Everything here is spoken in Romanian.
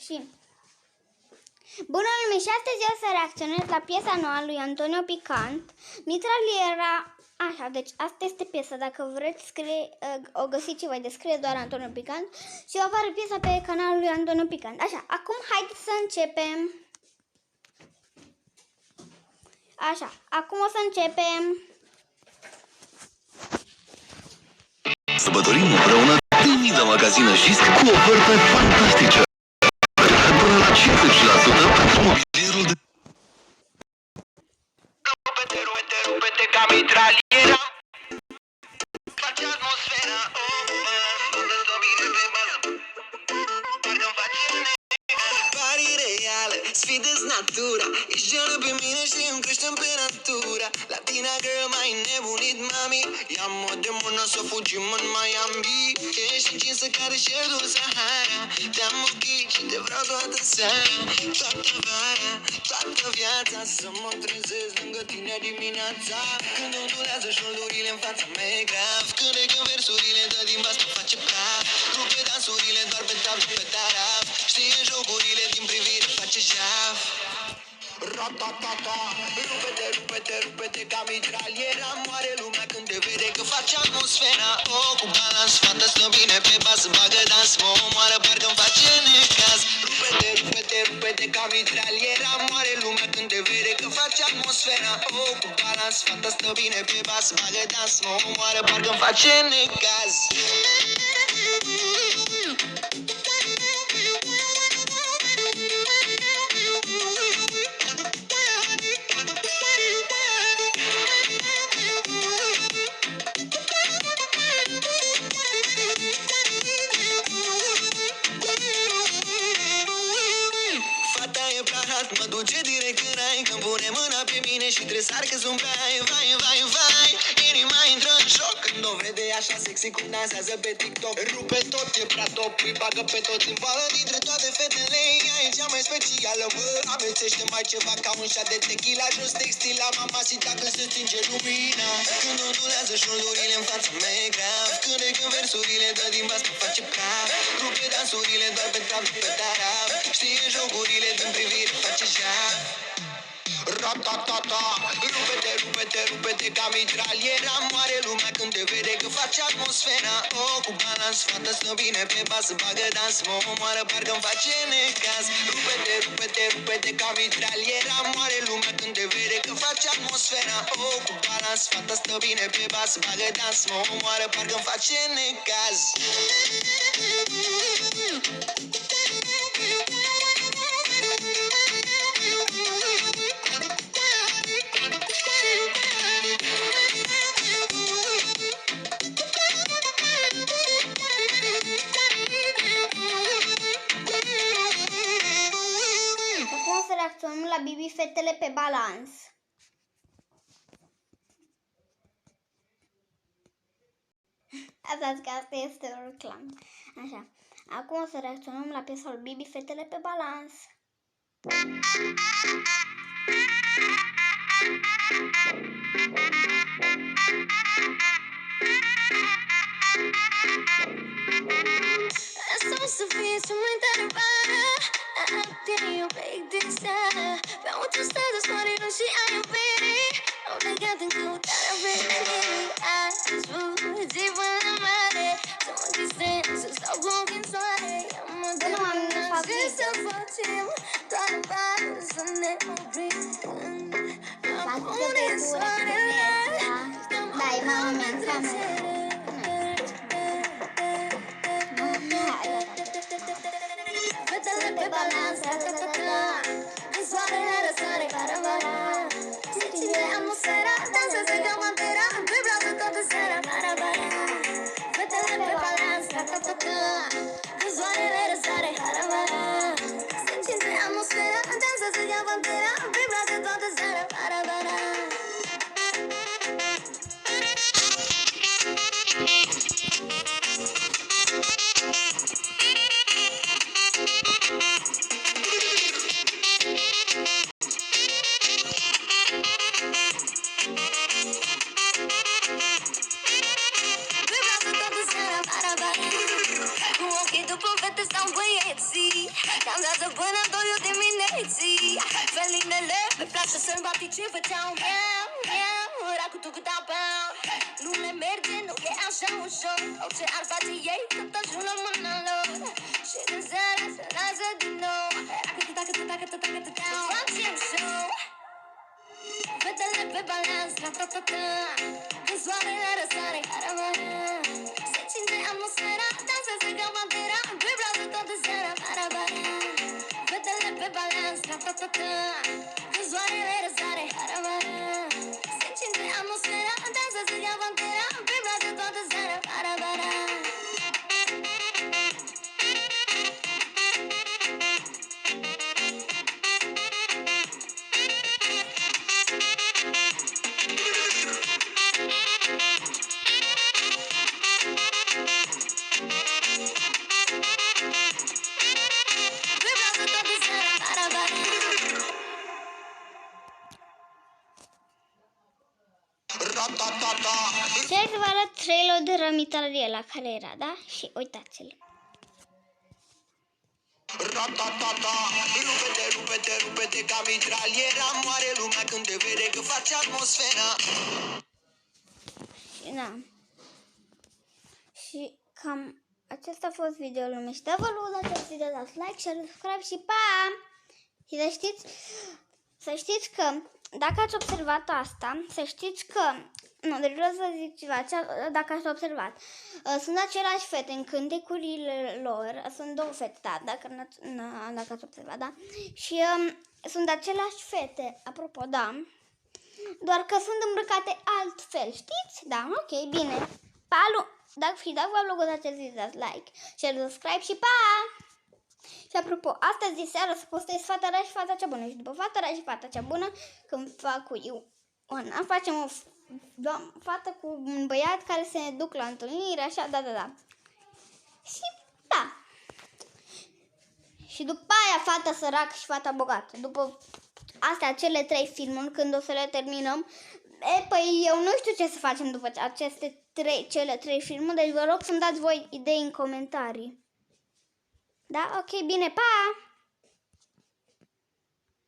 Și bună lume, și astăzi eu să reacționez la piesa nouă a lui Antonio Picant, Mitraliera. Așa, deci asta este piesa, dacă vreți o găsiți și voi descrie doar Antonio Picant și o apare piesa pe canalul lui Antonio Picant. Așa, acum haideți să începem. Așa, acum o să începem. Sărbătorim împreună 1000 de magazine Jisc cu oferte fantastice. Până la 50% pentru mobilierul de... Rupete ca mitraliera. Face atmosfera. Dă bine pe bază. Parcă-mi face pari reale, sfidez natura. Ești gelă pe mine și îmi crește temperatura. Latina girl, mai nebunit, mami. Ia-mi o de mână să fugim în Miami. Ești încinsă ca deșertul Sahara. Te-am ochit și te vreau toată seara. Toată vara, toată viața. Să mă trezesc lângă tine dimineața. Când ondulează șoldurile în fața mea e grav. Când recăm versurile, dă din bas, mă face praf. Rupe dansurile doar pe tap, pe taraf. Știe jocurile din privire, face jaf. Ratatata, rupete ca mitraliera. Moare lumea când te vede că face atmosfera. Oh, cu balans, fata stă bine pe bas, bagă dans, mă omoară, parcă-mi face necaz. Rupete ca mitraliera. Moare lumea când te vede că face atmosfera. Oh, cu balans, fata stă bine pe bas, bagă dans, mă omoară, parcă-mi face necaz. Mă duce direct în rai când pune mâna pe mine și tresar că zâmbeai. Vai, inima intră în șoc când o vede așa sexy cum dansează pe TikTok. Rupe tot, e prea top, îi bagă pe toți în vală. Dintre toate fetele, ea e cea mai specială. Mă amețește mai ceva ca un șat de tequila. Jos textil la Mamacita când se stinge lumina. Când ondulează șoldurile în fața mea e grav. Când versurile dă din bas, mă face praf. Rupe dansurile doar pe trap, pe taraf. Știe jocurile din privire, face jaf. Ratatata, rupete ca mitraliera. Moare lumea când te vede că face atmosfera. Oh, cu balans, fata stă bine pe bas, bagă dans, mă omoară, parcă-mi face necaz. Rupete ca mitraliera. Moare lumea când te vede că face atmosfera. Oh, cu balans, fata stă bine pe bas, bagă dans, mă omoară, parcă-mi face necaz. Acum să reacționăm la Bibi Fetele pe balans. Asta este o reclamă. Așa. Acum o să reacționăm la piesa lui Bibi Fetele pe balans. Asta o să fie instrumentare vară. Te iubesc din seară. Pe autostradă soarele și a iubirii. Au plecat în căutarea vederii. Azi zi până la mare. Să mă distrez, să stau cu ochii în soare. Ia-mă de mână și să facem doar în vară, să ne oprim. Apune soarele. Dai, mama, în cameră. Fetele pe balans, când soarele răsare, bara. Se ține atmosfera, dansează ca pantera. Vibrează toată seara, bara. Fetele pe balans, când soarele răsare, bara. Se ține atmosfera, dansează ca pantera. Vibrează toată seara, bara. Cu ochii după fete stau băieții. Dansează până 2 dimineții. Felinele pe plajă sălbatice făceau miau, miau. Era cu tucutapau. Nu le merge, nu e așa ușor. Orice ar face ei, tot ajung la mâna lor. Și din seara se lasă din nou. Era cât facem show. Fetele pe balans, ta-ta-ta-ta. Când soarele răsare, caravana. Se simte atmosfera, dansează ca pantera. Vibrează toată seara, caravana. Fetele pe balans, ta-ta-ta-ta. Când soarele răsare, caravana. Se simte atmosfera, dansează ca pantera. Vibrează toată seara, caravana. Vibrează toată seara, caravana. Ra-ta-ta-ta. Și hai să vă arăt trailerul de mitraliera care era, da? Și uitați-l. Ra-ta-ta-ta. Rupete, rupete, rupete ca mitraliera. Moare lumea când te vede că face atmosfera. Și da. Și cam acesta a fost videoul meu. Și dacă vă luați acest video, dați like, share, subscribe și pa! Și să știți că dacă ați observat asta, să știți că nu, deci vreau să zic ceva, dacă ați observat, sunt aceleași fete în cântecurile lor, sunt două fete, da, dacă ați observat, da, și sunt aceleași fete, apropo, da, doar că sunt îmbrăcate altfel, știți? Da, ok, bine, pa, dacă v-a plăcut acest video, dați like, share, subscribe și pa! Și apropo, astăzi de seară să postez fata rea și fata cea bună. Și după fata rea și fata cea bună, când fac cu Ioana, facem o fată cu un băiat care se duc la întâlnire, așa, da. Și da. Și după aia fata săracă și fata bogată. După astea, cele 3 filmuri, când o să le terminăm, păi eu nu știu ce să facem după cele 3 filmuri, deci vă rog să-mi dați voi idei în comentarii. Da? Ok, bine, pa!